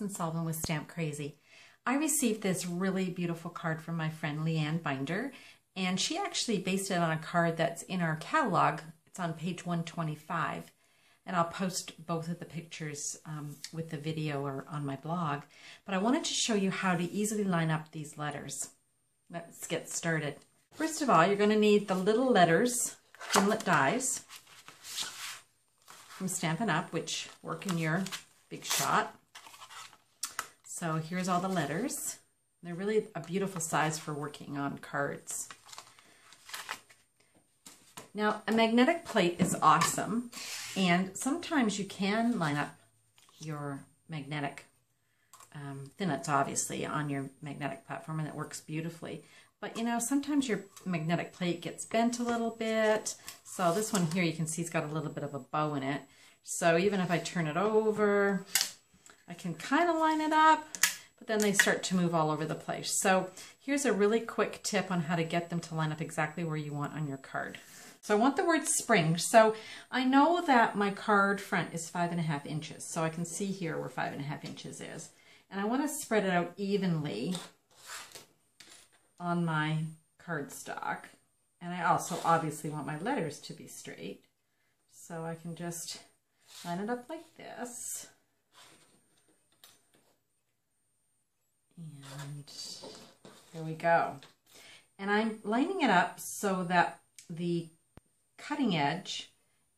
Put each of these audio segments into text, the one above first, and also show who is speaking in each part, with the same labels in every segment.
Speaker 1: Alison Solven with Stamp Crazy. I received this really beautiful card from my friend Leanne Binder, and she actually based it on a card that's in our catalog. It's on page 125, and I'll post both of the pictures with the video or on my blog. But I wanted to show you how to easily line up these letters. Let's get started. First of all, you're going to need the Little Letters Thinlits Dies from Stampin' Up!, which work in your Big Shot. So here's all the letters. They're really a beautiful size for working on cards. Now, a magnetic plate is awesome, and sometimes you can line up your magnetic Thinlits, obviously, on your magnetic platform, and it works beautifully. But, you know, sometimes your magnetic plate gets bent a little bit. So this one here, you can see it's got a little bit of a bow in it. So even if I turn it over, I can kind of line it up, but then they start to move all over the place. So here's a really quick tip on how to get them to line up exactly where you want on your card. So I want the word spring. So I know that my card front is 5.5 inches. So I can see here where 5.5 inches is. And I want to spread it out evenly on my cardstock. And I also obviously want my letters to be straight. So I can just line it up like this. And there we go. And I'm lining it up so that the cutting edge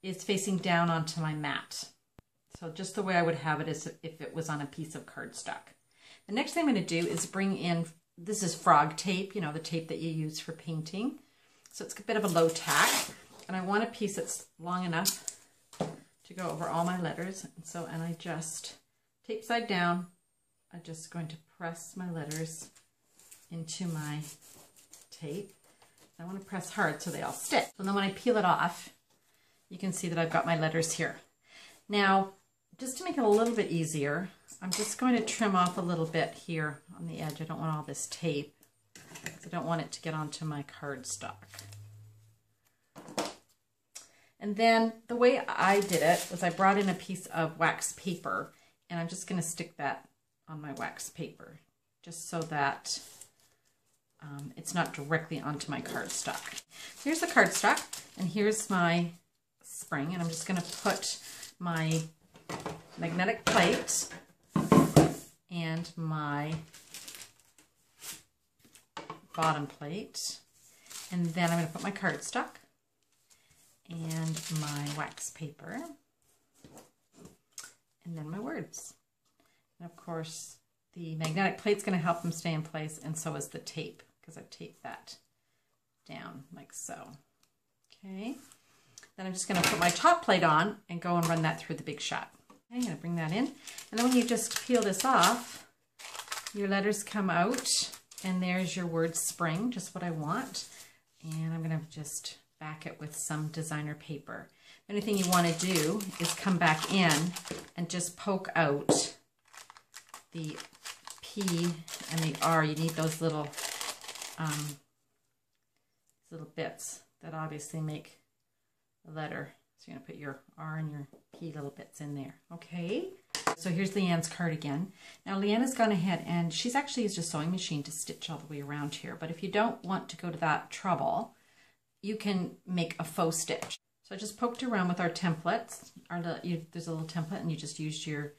Speaker 1: is facing down onto my mat. So just the way I would have it is if it was on a piece of cardstock. The next thing I'm going to do is bring in, this is frog tape, you know, the tape that you use for painting. So it's a bit of a low tack, and I want a piece that's long enough to go over all my letters. And I just, tape side down, I'm just going to press my letters into my tape. I want to press hard so they all stick. And then when I peel it off, you can see that I've got my letters here. Now, just to make it a little bit easier, I'm just going to trim off a little bit here on the edge. I don't want all this tape, because I don't want it to get onto my cardstock. And then the way I did it was I brought in a piece of wax paper, and I'm just going to stick that on my wax paper, just so that it's not directly onto my cardstock. Here's the cardstock, and here's my spring, and I'm just going to put my magnetic plate and my bottom plate, and then I'm going to put my cardstock and my wax paper, and then my words. And of course, the magnetic plate's going to help them stay in place, and so is the tape, because I've taped that down like so. Okay. Then I'm just going to put my top plate on and go and run that through the Big Shot. Okay, I'm going to bring that in. And then when you just peel this off, your letters come out, and there's your word spring, just what I want. And I'm going to just back it with some designer paper. The only thing you want to do is come back in and just poke out the P and the R. You need those little bits that obviously make a letter. So you're going to put your R and your P little bits in there. Okay, so here's Leanne's card again. Now Leanne has gone ahead and she's actually used a sewing machine to stitch all the way around here, but if you don't want to go to that trouble, you can make a faux stitch. So I just poked around with our templates. There's a little template, and you just used your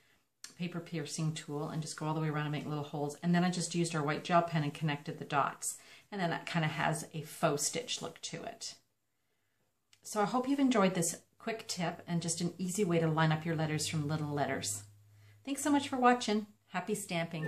Speaker 1: paper piercing tool and just go all the way around and make little holes. And then I just used our white gel pen and connected the dots. And then that kind of has a faux stitch look to it. So I hope you've enjoyed this quick tip and just an easy way to line up your letters from Little Letters. Thanks so much for watching. Happy stamping.